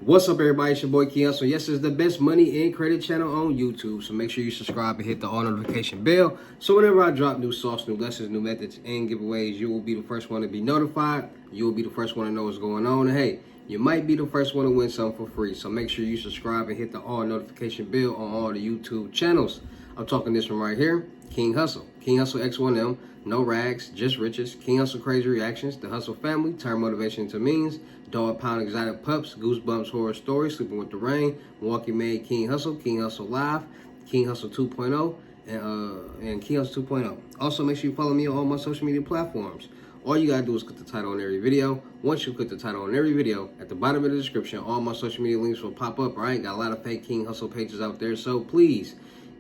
What's up, everybody? It's your boy Keon. So yes, it's the best money and credit channel on YouTube. So make sure you subscribe and hit the all notification bell. So whenever I drop new sauce, new lessons, new methods, and giveaways, you will be the first one to be notified. You will be the first one to know what's going on. And hey, you might be the first one to win something for free. So make sure you subscribe and hit the all notification bell on all the YouTube channels. I'm talking this one right here, King Hustle. King Hustle X1M, no rags, just riches. King Hustle Crazy Reactions, The Hustle Family, Turn Motivation into Means, Dog Pound Exotic Pups, Goosebumps Horror Story, Sleeping with the Rain, Milwaukee Made King Hustle Live, King Hustle 2.0, and King Hustle 2.0. Also, make sure you follow me on all my social media platforms. All you gotta do is click the title on every video. Once you click the title on every video, at the bottom of the description, all my social media links will pop up, all right? Got a lot of fake King Hustle pages out there, so please,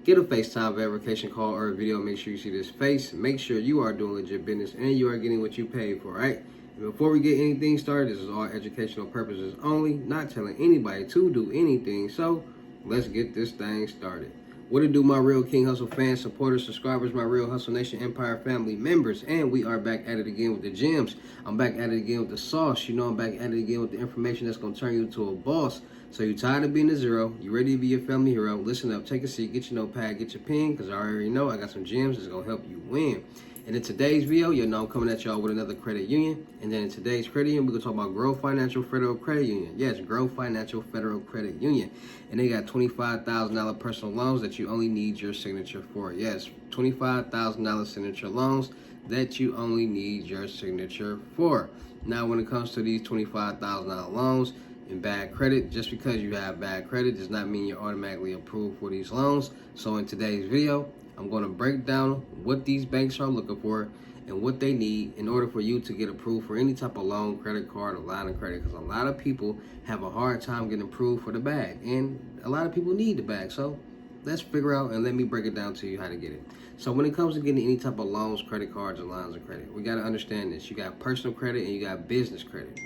get a FaceTime verification call or a video. Make sure you see this face. Make sure you are doing legit business and you are getting what you paid for, right? And before we get anything started, this is all educational purposes only, not telling anybody to do anything. So let's get this thing started. What it do, my real King Hustle fans, supporters, subscribers, my real Hustle Nation Empire family members, and we are back at it again with the gems. I'm back at it again with the sauce. You know, I'm back at it again with the information that's going to turn you into a boss. So you tired of being a zero, you ready to be a family hero, listen up, take a seat, get your notepad, get your pen, because I already know I got some gems that's going to help you win. And in today's video, you know I'm coming at y'all with another credit union. And then in today's credit union, we're going to talk about Grow Financial Federal Credit Union. Yes, Grow Financial Federal Credit Union. And they got $25,000 personal loans that you only need your signature for. Yes, $25,000 signature loans that you only need your signature for. Now, when it comes to these $25,000 loans, in bad credit, just because you have bad credit does not mean you're automatically approved for these loans. So in today's video, I'm going to break down what these banks are looking for and what they need in order for you to get approved for any type of loan, credit card, or line of credit, because a lot of people have a hard time getting approved for the bag, and a lot of people need the bag. So let's figure out and let me break it down to you how to get it. So when it comes to getting any type of loans, credit cards, or lines of credit, we got to understand this. You got personal credit and you got business credit.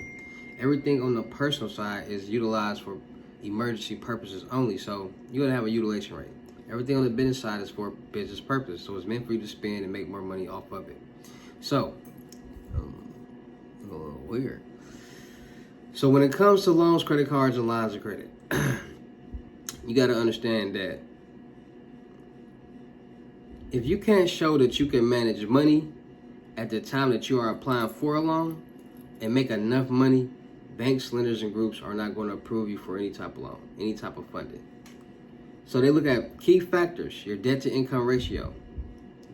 Everything on the personal side is utilized for emergency purposes only, so you're going to have a utilization rate. Everything on the business side is for business purpose, so it's meant for you to spend and make more money off of it. So, a little weird. So when it comes to loans, credit cards, and lines of credit, you got to understand that if you can't show that you can manage money at the time that you are applying for a loan and make enough money, banks, lenders, and groups are not going to approve you for any type of loan, any type of funding. So they look at key factors: your debt to income ratio,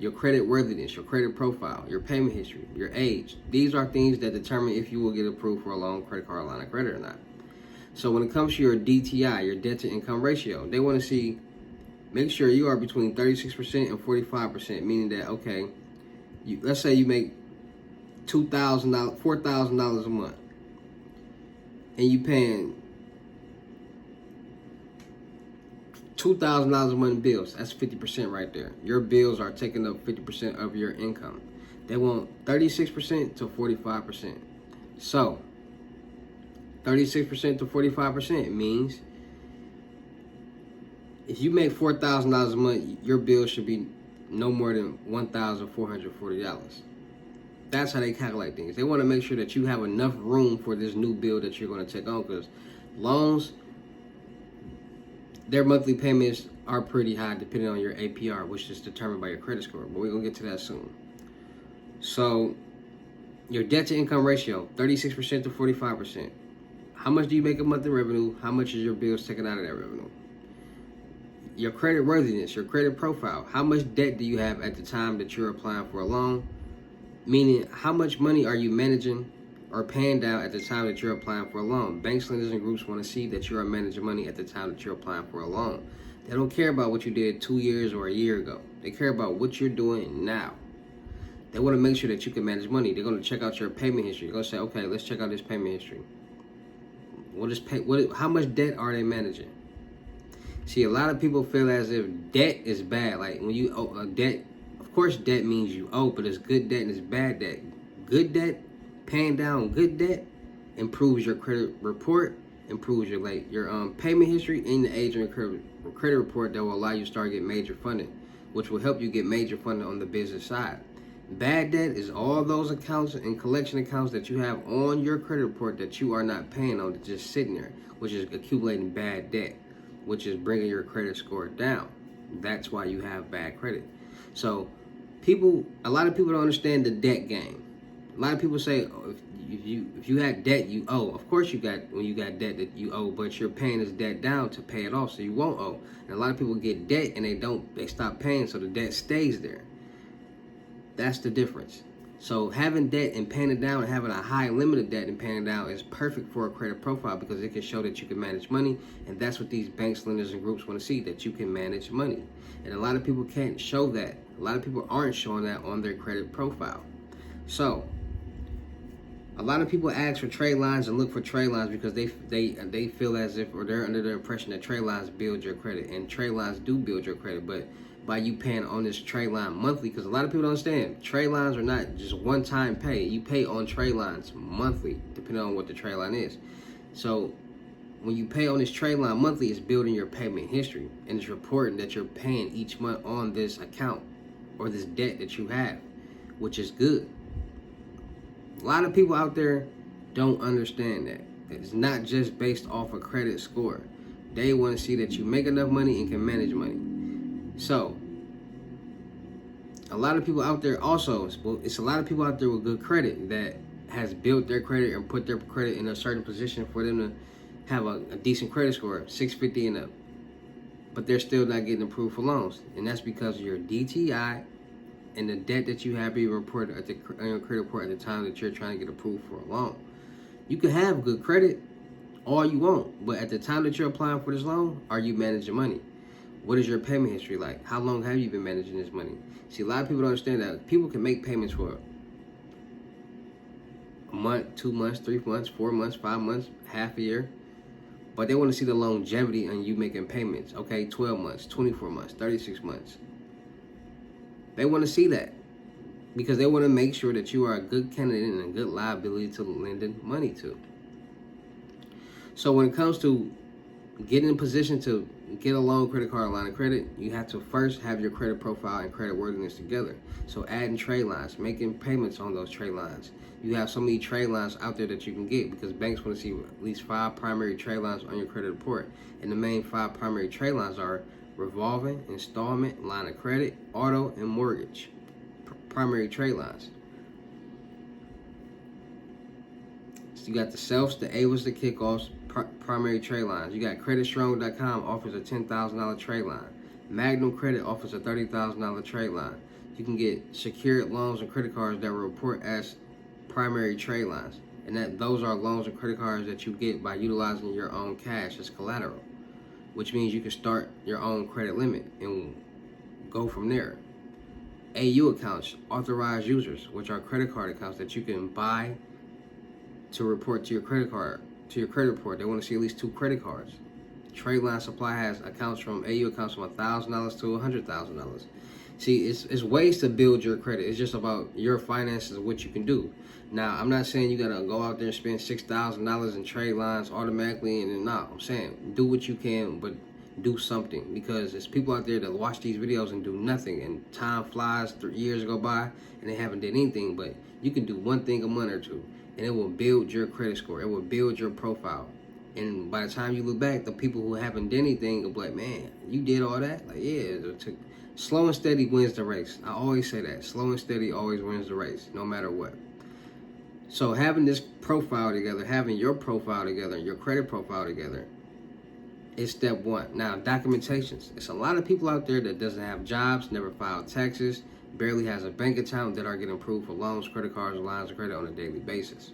your credit worthiness, your credit profile, your payment history, your age. These are things that determine if you will get approved for a loan, credit card, line of credit or not. So when it comes to your DTI, your debt to income ratio, they want to see, make sure you are between 36% and 45%, meaning that, okay, let's say you make $2,000, $4,000 a month, and you paying $2,000 a month in bills. That's 50% right there. Your bills are taking up 50% of your income. They want 36% to 45%. So 36% to 45% means if you make $4,000 a month, your bill should be no more than $1,440. That's how they calculate things. They want to make sure that you have enough room for this new bill that you're going to take on, because loans, their monthly payments are pretty high depending on your APR, which is determined by your credit score. But we're going to get to that soon. So your debt to income ratio, 36% to 45%. How much do you make a month in revenue? How much is your bills taken out of that revenue? Your credit worthiness, your credit profile. How much debt do you have at the time that you're applying for a loan? Meaning, how much money are you managing or paying down at the time that you're applying for a loan? Banks, lenders, and groups want to see that you are managing money at the time that you're applying for a loan. They don't care about what you did 2 years or a year ago. They care about what you're doing now. They want to make sure that you can manage money. They're going to check out your payment history. They're going to say, okay, let's check out this payment history. How much debt are they managing? See, a lot of people feel as if debt is bad. Like when you owe a debt, of course debt means you owe, but it's good debt and it's bad debt. Good debt, paying down good debt, improves your credit report, improves your payment history, and the age on your credit report that will allow you to start getting major funding, which will help you get major funding on the business side. Bad debt is all those accounts and collection accounts that you have on your credit report that you are not paying on, that's just sitting there, which is accumulating bad debt, which is bringing your credit score down. That's why you have bad credit. So a lot of people don't understand the debt game. A lot of people say, oh, if you had debt you owe. Of course when you got debt that you owe, but you're paying this debt down to pay it off, so you won't owe. And a lot of people get debt and they stop paying, so the debt stays there. That's the difference. So having debt and paying it down, and having a high limit of debt and paying it down, is perfect for a credit profile, because it can show that you can manage money, and that's what these banks, lenders, and groups want to see, that you can manage money. And a lot of people can't show that. A lot of people aren't showing that on their credit profile. So a lot of people ask for trade lines and look for trade lines because they feel as if, or they're under the impression that trade lines build your credit, and trade lines do build your credit, but by you paying on this trade line monthly, because a lot of people don't understand, trade lines are not just one-time pay. You pay on trade lines monthly, depending on what the trade line is. So when you pay on this trade line monthly, it's building your payment history, and it's reporting that you're paying each month on this account or this debt that you have, which is good. A lot of people out there don't understand that. It's not just based off a credit score. They want to see that you make enough money and can manage money. So a lot of people out there also, it's a lot of people out there with good credit that has built their credit and put their credit in a certain position for them to have a decent credit score, 650 and up. But they're still not getting approved for loans. And that's because of your DTI and the debt that you have being reported on your credit report at the time that you're trying to get approved for a loan. You can have good credit all you want, but at the time that you're applying for this loan, are you managing money? What is your payment history like? How long have you been managing this money? See, a lot of people don't understand that people can make payments for a month, 2 months, 3 months, 4 months, 5 months, half a year, but they want to see the longevity on you making payments. Okay, 12 months, 24 months, 36 months. They want to see that because they want to make sure that you are a good candidate and a good liability to lending money to. So when it comes to getting in position to get a loan, credit card, line of credit, you have to first have your credit profile and credit worthiness together. So adding trade lines, making payments on those trade lines. You have so many trade lines out there that you can get because banks want to see at least 5 primary trade lines on your credit report. And the main 5 primary trade lines are revolving, installment, line of credit, auto, and mortgage. Primary trade lines. So you got the selfs, the AWAs, the kickoffs, primary trade lines. You got creditstrong.com offers a $10,000 trade line. Magnum Credit offers a $30,000 trade line. You can get secured loans and credit cards that will report as primary trade lines. And those are loans and credit cards that you get by utilizing your own cash as collateral, which means you can start your own credit limit and go from there. AU accounts, authorized users, which are credit card accounts that you can buy to report to your credit card, to your credit report. They want to see at least 2 credit cards. Trade line supply has accounts from AU accounts from $1,000 to $100,000. See, it's ways to build your credit. It's just about your finances and what you can do. Now, I'm not saying you gotta go out there and spend $6,000 in trade lines automatically, and no, I'm saying do what you can, but do something, because there's people out there that watch these videos and do nothing, and time flies, 3 years go by, and they haven't done anything. But you can do one thing a month or two, and it will build your credit score. It will build your profile. And by the time you look back, the people who haven't done anything will be like, man, you did all that? Like, yeah, slow and steady wins the race. I always say that. Slow and steady always wins the race, no matter what. So having this profile together, having your profile together, your credit profile together, is step one. Now, documentations. It's a lot of people out there that doesn't have jobs, never filed taxes, barely has a bank account, that are getting approved for loans, credit cards, and lines of credit on a daily basis.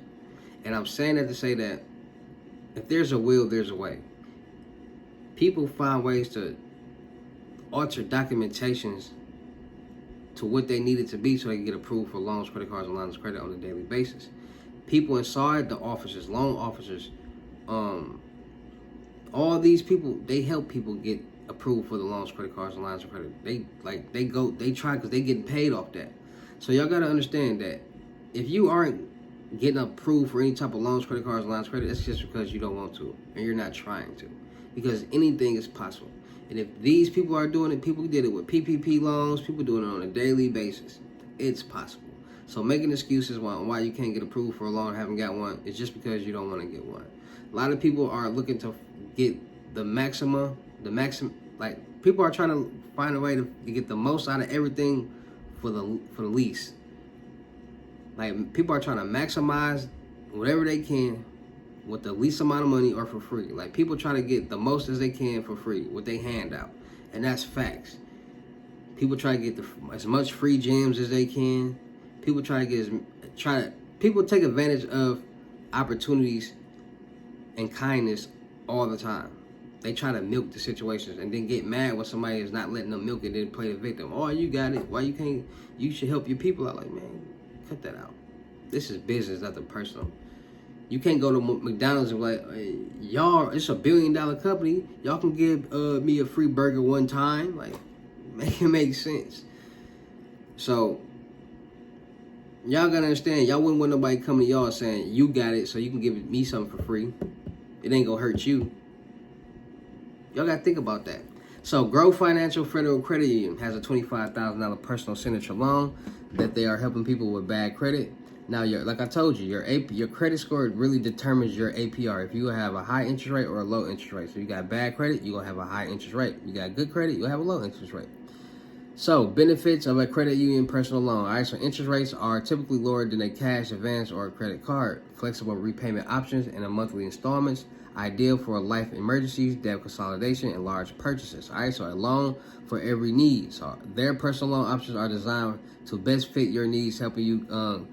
And I'm saying that to say that if there's a will, there's a way. People find ways to alter documentations to what they need it to be so they can get approved for loans, credit cards, and lines of credit on a daily basis. People inside the offices, loan officers, all these people, they help people get approved for the loans, credit cards, and lines of credit. They try because they getting paid off that. So y'all gotta understand that if you aren't getting approved for any type of loans, credit cards, and lines of credit, it's just because you don't want to and you're not trying to, because anything is possible. And if these people are doing it, people did it with PPP loans, people doing it on a daily basis. It's possible. So making excuses why you can't get approved for a loan or haven't got one is just because you don't want to get one. A lot of people are looking to get the maximum, like people are trying to find a way to get the most out of everything for the least. Like people are trying to maximize whatever they can with the least amount of money or for free. Like people try to get the most as they can for free, what they hand out, and that's facts. People try to get as much free gems as they can. People people take advantage of opportunities and kindness all the time. They try to milk the situations and then get mad when somebody is not letting them milk it, then play the victim. Oh, you got it. Why you can't? You should help your people out. Like, man, cut that out. This is business, nothing personal. You can't go to McDonald's and be like, hey, y'all, it's $1 billion company. Y'all can give me a free burger one time. Like, make it make sense. So, y'all gotta understand, y'all wouldn't want nobody coming to y'all saying, you got it, so you can give me something for free. It ain't gonna hurt you. Y'all gotta think about that. So, Grow Financial Federal Credit Union has a $25,000 personal signature loan that they are helping people with bad credit. Now, like I told you, your credit score really determines your APR. If you have a high interest rate or a low interest rate. So, you got bad credit, you're gonna have a high interest rate. You got good credit, you'll have a low interest rate. So, benefits of a credit union personal loan. All right, so interest rates are typically lower than a cash advance or a credit card. Flexible repayment options and a monthly installments. Ideal for life emergencies, debt consolidation, and large purchases. All right, so a loan for every need. So, their personal loan options are designed to best fit your needs, helping you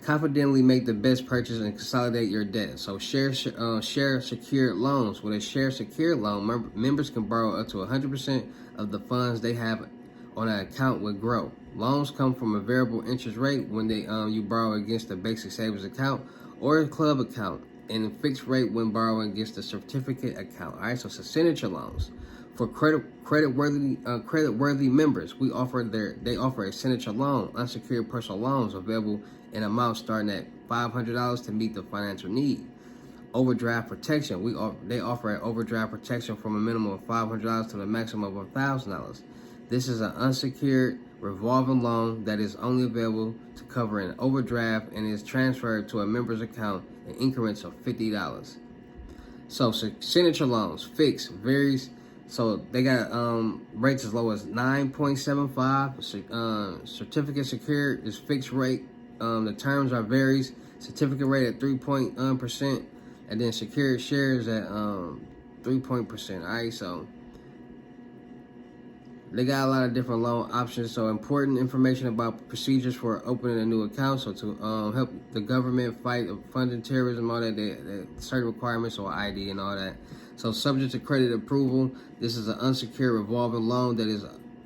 confidently make the best purchase and consolidate your debt. So, share secured loans. With a share secured loan, members can borrow up to 100% of the funds they have on an account with Grow. Loans come from a variable interest rate when you borrow against a basic savings account or a club account, and a fixed rate when borrowing against a certificate account. All right, so it's signature loans. For credit-worthy members, they offer a signature loan, unsecured personal loans available in amounts starting at $500 to meet the financial need. Overdraft protection. They offer an overdraft protection from a minimum of $500 to the maximum of $1,000. This is an unsecured revolving loan that is only available to cover an overdraft and is transferred to a member's account in increments of $50. So signature loans, fixed, varies. So they got rates as low as 9.75. Certificate secured is fixed rate. The terms are varies. Certificate rate at 3%, and then secured shares at 3%. All right, so they got a lot of different loan options. So important information about procedures for opening a new account. So to help the government fight funding terrorism, all that, certain requirements, so ID and all that. So subject to credit approval, this is an unsecured revolving loan that is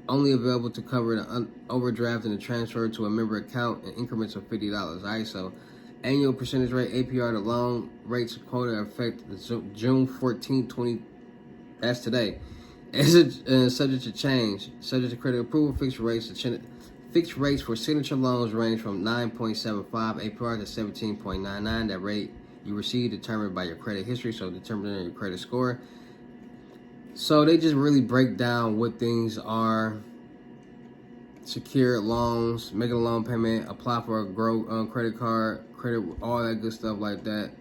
only available to cover an overdraft and a transfer to a member account in increments of $50. All right, so annual percentage rate APR, the loan rates quota effect June 14, 20. That's today. Subject to change, subject to credit approval. Fixed rates for signature loans range from 9.75 APR to 17.99. That rate you receive determined by your credit history, so determining your credit score. So they just really break down what things are: secured loans, making a loan payment, apply for a Grow credit card, credit, all that good stuff like that.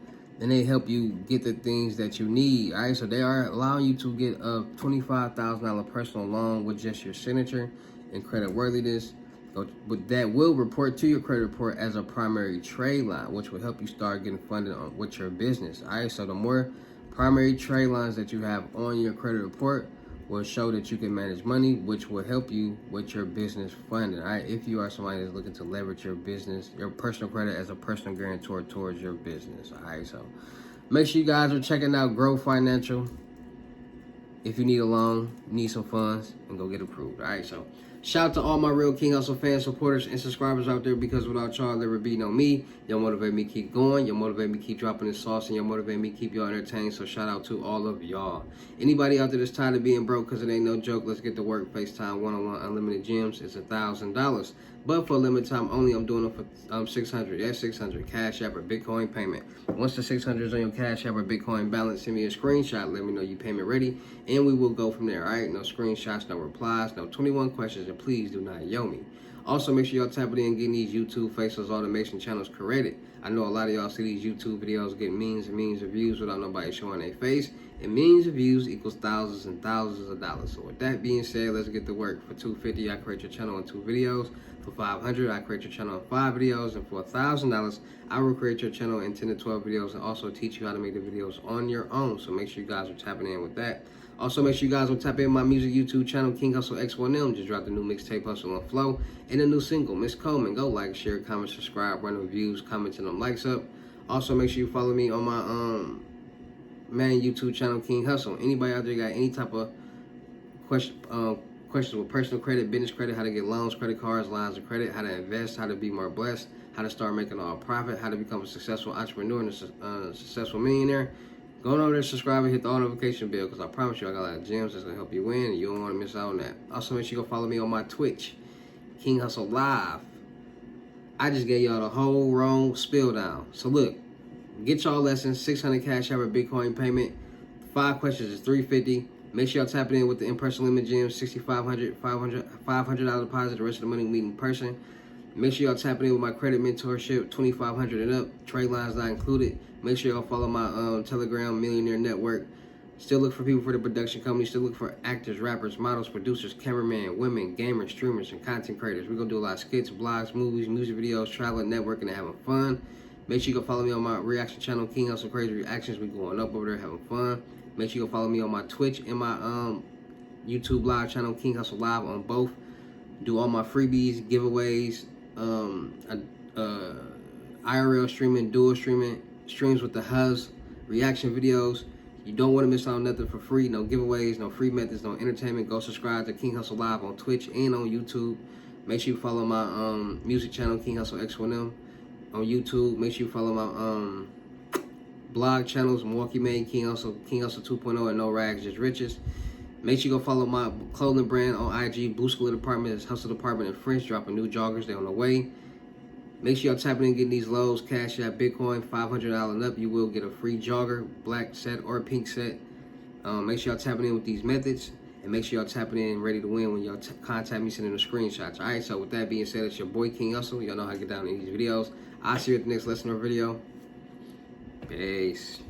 And they help you get the things that you need. All right, so they are allowing you to get a $25,000 personal loan with just your signature and credit worthiness. But that will report to your credit report as a primary trade line, which will help you start getting funded with your business. All right, so the more primary trade lines that you have on your credit report will show that you can manage money, which will help you with your business funding. All right, if you are somebody that's looking to leverage your business, your personal credit as a personal guarantor towards your business. All right, so make sure you guys are checking out Grow Financial. If you need a loan, need some funds, and go get approved. All right, so shout out to all my Real King Hustle fans, supporters, and subscribers out there, because without y'all, there would be no me. Y'all motivate me to keep going. Y'all motivate me to keep dropping the sauce, and y'all motivate me to keep y'all entertained. So shout out to all of y'all. Anybody out there that's tired of being broke, because it ain't no joke, let's get to work. FaceTime one-on-one unlimited gems. It's $1,000. But for a limited time only, I'm doing it for $600. Yes, $600. Cash App or Bitcoin payment. Once the $600 is on your Cash App or Bitcoin balance, send me a screenshot. Let me know your payment ready, and we will go from there. All right, no screenshots, no replies, no 21 questions, and please do not yo me. Also, make sure y'all tap it in getting these YouTube faceless automation channels corrected. I know a lot of y'all see these YouTube videos get millions and millions of views without nobody showing their face. And millions of views equals thousands and thousands of dollars. So with that being said, let's get to work. For $250, I create your channel in 2 videos. For $500, I create your channel in 5 videos. And for $1,000, I will create your channel in 10 to 12 videos and also teach you how to make the videos on your own. So make sure you guys are tapping in with that. Also, make sure you guys will tap in my music YouTube channel, King Hustle X1M. Just dropped a new mixtape, Hustle and Flow, and a new single, Miss Coleman. Go like, share, comment, subscribe, run reviews, commenting them likes up. Also, make sure you follow me on my main YouTube channel, King Hustle. Anybody out there got any type of questions with personal credit, business credit, how to get loans, credit cards, lines of credit, how to invest, how to be more blessed, how to start making all profit, how to become a successful entrepreneur and a successful millionaire, go on over there, subscribe, and hit the all notification bell, because I promise you I got a lot of gems that's going to help you win, and you don't want to miss out on that. Also, make sure you go follow me on my Twitch, King Hustle Live. I just gave y'all the whole wrong spill down. So look, get y'all lessons, 600 cash out Bitcoin payment, 5 questions is $350. Make sure y'all tap it in with the in-person limit gems, $6,500, $500 deposit, the rest of the money we meet in person. Make sure y'all tap it in with my credit mentorship, $2,500 and up, trade lines not included. Make sure y'all follow my Telegram Millionaire Network. Still look for people for the production company. Still look for actors, rappers, models, producers, cameramen, women, gamers, streamers, and content creators. We're going to do a lot of skits, blogs, movies, music videos, traveling, networking, and having fun. Make sure you go follow me on my reaction channel, King Hustle Crazy Reactions. We're going up over there having fun. Make sure you go follow me on my Twitch and my YouTube live channel, King Hustle Live, on both. Do all my freebies, giveaways, IRL streaming, dual streaming, streams with the Huz, reaction videos. You don't want to miss out on nothing for free. No giveaways, no free methods, no entertainment. Go subscribe to King Hustle Live on Twitch and on YouTube. Make sure you follow my music channel, King Hustle X1M, on YouTube. Make sure you follow my blog channels, Milwaukee Made, King Hustle 2.0, and No Rags, Just Riches. Make sure you go follow my clothing brand on IG, Boost School Department, it's Hustle Department in French, dropping new joggers, they're on the way. Make sure y'all tapping in, getting these lows, Cash App, Bitcoin, $500 and up. You will get a free jogger, black set or pink set. Make sure y'all tapping in with these methods, and make sure y'all tapping in ready to win when y'all contact me, sending the screenshots. All right, so with that being said, it's your boy King Hustle. Y'all know how to get down in these videos. I'll see you at the next lesson or video. Peace.